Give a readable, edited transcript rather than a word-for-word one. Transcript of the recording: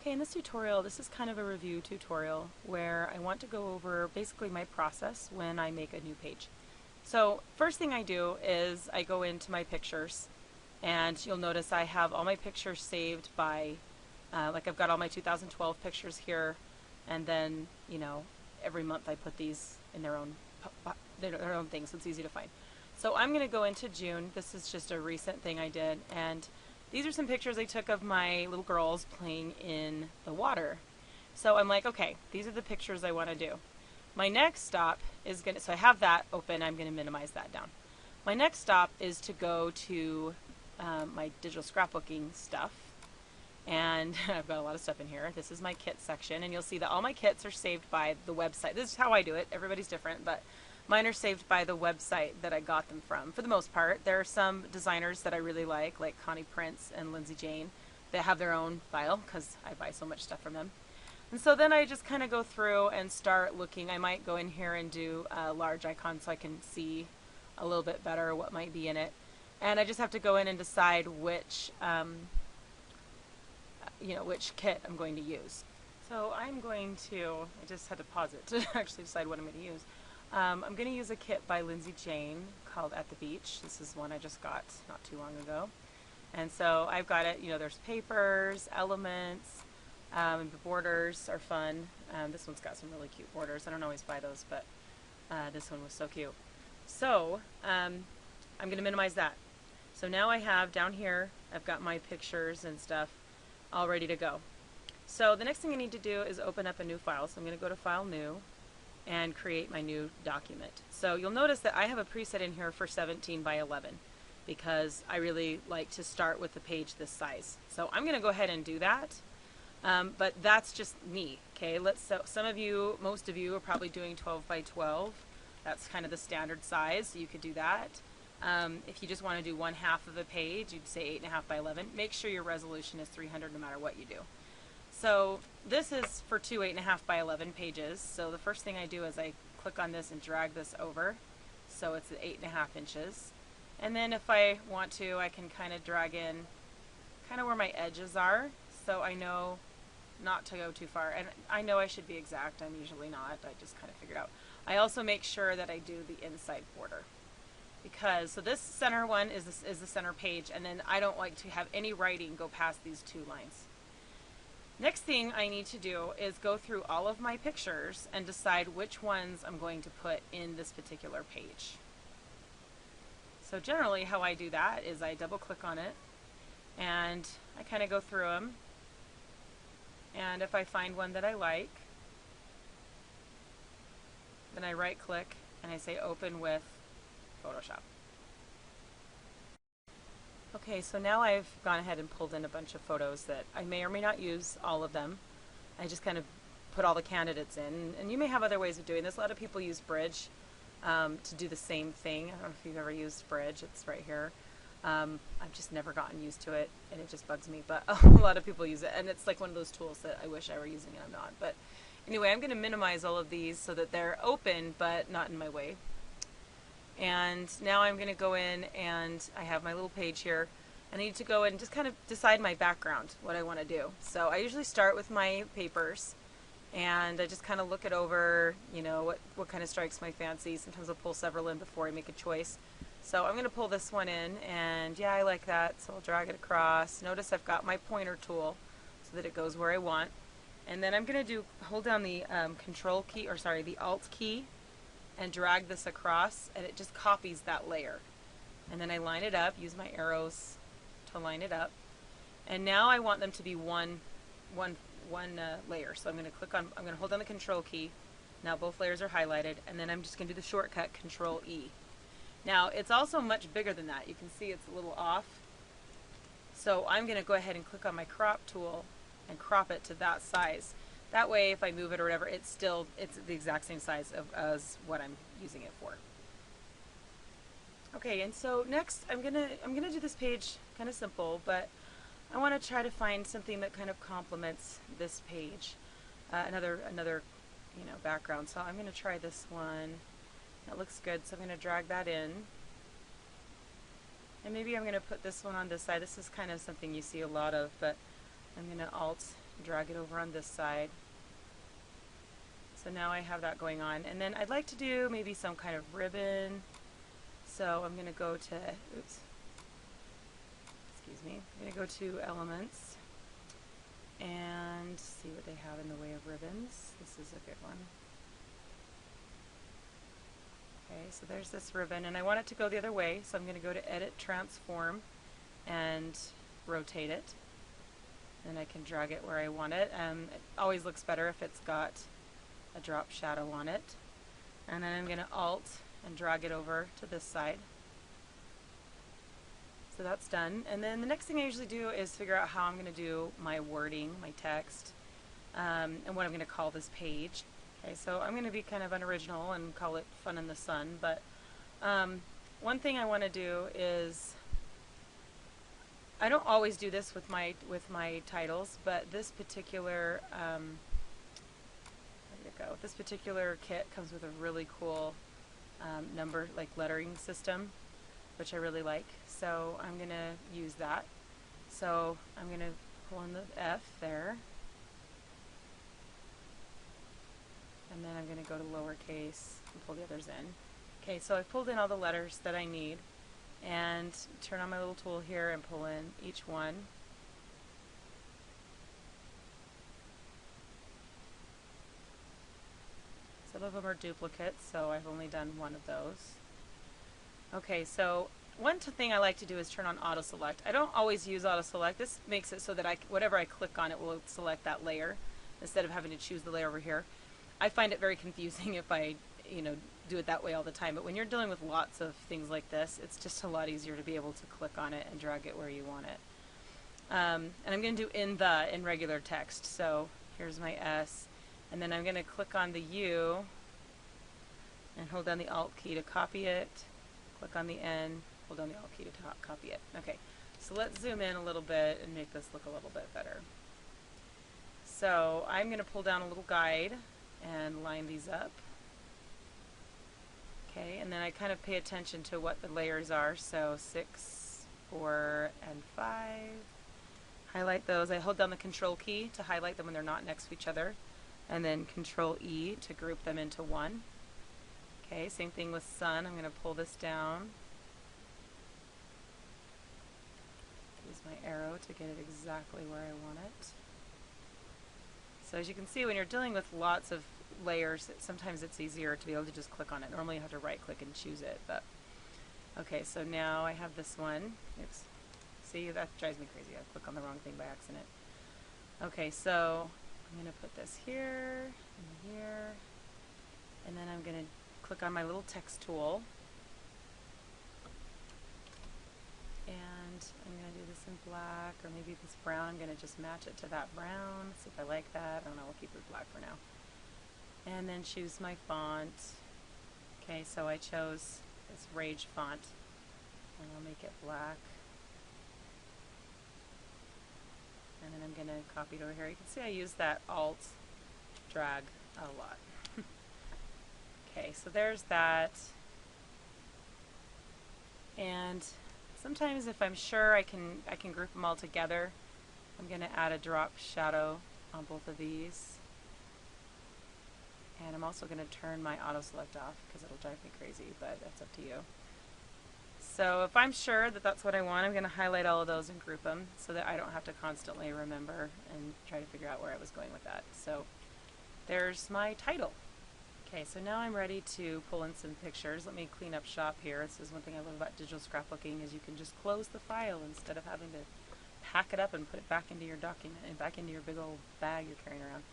Okay, in this tutorial, this is kind of a review tutorial where I want to go over basically my process when I make a new page. So first thing I do is I go into my pictures, and you'll notice I have all my pictures saved by, like I've got all my 2012 pictures here, and then, every month I put these in their own thing, so it's easy to find. So I'm going to go into June. This is just a recent thing I did, and these are some pictures I took of my little girls playing in the water. So I'm like, okay, these are the pictures I want to do. My next stop is going to, so I have that open, I'm going to minimize that down. My next stop is to go to my digital scrapbooking stuff. And I've got a lot of stuff in here. This is my kit section, and you'll see that all my kits are saved by the website. This is how I do it. Everybody's different, but mine are saved by the website that I got them from, for the most part. There are some designers that I really like Connie Prince and Lindsay Jane, that have their own file, because I buy so much stuff from them. And so then I just kind of go through and start looking. I might go in here and do a large icon so I can see a little bit better what might be in it. And I just have to go in and decide which which kit I'm going to use. So I'm going to, I just had to pause it to actually decide what I'm going to use. I'm going to use a kit by Lindsay Jane called At the Beach. This is one I just got not too long ago. And so I've got it, there's papers, elements, the borders are fun. This one's got some really cute borders. I don't always buy those, but this one was so cute. So I'm going to minimize that. So now I have down here, I've got my pictures and stuff all ready to go. So the next thing I need to do is open up a new file. So I'm going to go to File, New, and create my new document. So you'll notice that I have a preset in here for 17 by 11 because I really like to start with the page this size. So I'm going to go ahead and do that. But that's just me, okay? So some of you, most of you are probably doing 12 by 12. That's kind of the standard size, so you could do that. If you just want to do 1/2 of a page, you'd say 8.5 by 11. Make sure your resolution is 300 no matter what you do. So this is for two 8.5 by 11 pages. So the first thing I do is I click on this and drag this over. So it's at 8.5 inches. And then if I want to, I can kind of drag in kind of where my edges are. So I know not to go too far. And I know I should be exact. I'm usually not. I just kind of figured out. I also make sure that I do the inside border. Because, so this center one is the center page, and then I don't like to have any writing go past these two lines. Next thing I need to do is go through all of my pictures and decide which ones I'm going to put in this particular page. So generally how I do that is I double click on it and I kind of go through them, and if I find one that I like, then I right click and I say open with Photoshop. Okay, so now I've gone ahead and pulled in a bunch of photos that I may or may not use all of them. I just kind of put all the candidates in, and you may have other ways of doing this. A lot of people use Bridge to do the same thing. I don't know if you've ever used Bridge. It's right here. I've just never gotten used to it, and it just bugs me, but a lot of people use it, and it's like one of those tools that I wish I were using and I'm not. But anyway, I'm going to minimize all of these so that they're open but not in my way. And now I'm going to go in and I have my little page here. I need to go and just kind of decide my background, what I want to do. So I usually start with my papers and I just kind of look it over, what kind of strikes my fancy. Sometimes I'll pull several in before I make a choice. So I'm going to pull this one in, and yeah, I like that, so I'll drag it across. Notice I've got my pointer tool so that it goes where I want. And then I'm going to hold down the the Alt key and drag this across, and it just copies that layer. And then I line it up, use my arrows to line it up. And now I want them to be one layer. So I'm going to hold down the Control key. Now both layers are highlighted, and then I'm just going to do the shortcut Control E. Now it's also much bigger than that. You can see it's a little off. So I'm going to go ahead and click on my crop tool and crop it to that size. That way, if I move it or whatever, it's the exact same size as what I'm using it for. Okay, and so next I'm gonna do this page kind of simple, but I want to try to find something that kind of complements this page, another background. So I'm gonna try this one. That looks good, so I'm gonna drag that in, and maybe I'm gonna put this one on this side. This is kind of something you see a lot of, but I'm gonna Alt drag it over on this side. So now I have that going on. And then I'd like to do maybe some kind of ribbon. So I'm going to go to, oops, excuse me, I'm going to go to Elements and see what they have in the way of ribbons. This is a good one. Okay, so there's this ribbon, and I want it to go the other way, so I'm going to go to Edit, Transform, and rotate it. And I can drag it where I want it. It always looks better if it's got a drop shadow on it. And then I'm going to Alt and drag it over to this side. So that's done. And then the next thing I usually do is figure out how I'm going to do my wording, my text, and what I'm going to call this page. Okay, so I'm going to be kind of unoriginal and call it Fun in the Sun, but one thing I want to do is, I don't always do this with my titles, but this particular this particular kit comes with a really cool number, like lettering system, which I really like. So I'm going to use that. So I'm going to pull in the F there. And then I'm going to go to lowercase and pull the others in. Okay, so I've pulled in all the letters that I need, and turn on my little tool here and pull in each one. Some of them are duplicates, so I've only done one of those. Okay, so one thing I like to do is turn on auto select. I don't always use auto select. This makes it so that whatever I click on, it will select that layer instead of having to choose the layer over here. I find it very confusing if I, do it that way all the time. But when you're dealing with lots of things like this, it's just a lot easier to be able to click on it and drag it where you want it. And I'm going to do in regular text. So here's my S. And then I'm going to click on the U and hold down the Alt key to copy it. Click on the N, hold down the Alt key to copy it. Okay, so let's zoom in a little bit and make this look a little bit better. So I'm going to pull down a little guide and line these up. Okay, and then I kind of pay attention to what the layers are. So 6, 4, and 5. Highlight those. I hold down the Control key to highlight them when they're not next to each other. And then Control E to group them into one. Okay, same thing with sun. I'm going to pull this down. Use my arrow to get it exactly where I want it. So as you can see, when you're dealing with lots of layers, sometimes it's easier to be able to just click on it. Normally you have to right click and choose it. But okay, so now I have this one. Oops. See, that drives me crazy. I click on the wrong thing by accident. Okay, so I'm going to put this here and here, and then I'm going to click on my little text tool, and I'm going to do this in black, or maybe this brown. I'm going to just match it to that brown, see if I like that. I don't know, we'll keep it black for now. And then choose my font. Okay, so I chose this Rage font, and I'll make it black. And then I'm going to copy it over here. You can see I use that Alt drag a lot. Okay, so there's that. And sometimes if I'm sure I can group them all together, I'm going to add a drop shadow on both of these. And I'm also going to turn my auto select off because it'll drive me crazy, but that's up to you. So if I'm sure that that's what I want, I'm going to highlight all of those and group them so that I don't have to constantly remember and try to figure out where I was going with that. So there's my title. Okay, so now I'm ready to pull in some pictures. Let me clean up shop here. This is one thing I love about digital scrapbooking, is you can just close the file instead of having to pack it up and put it back into your document and back into your big old bag you're carrying around.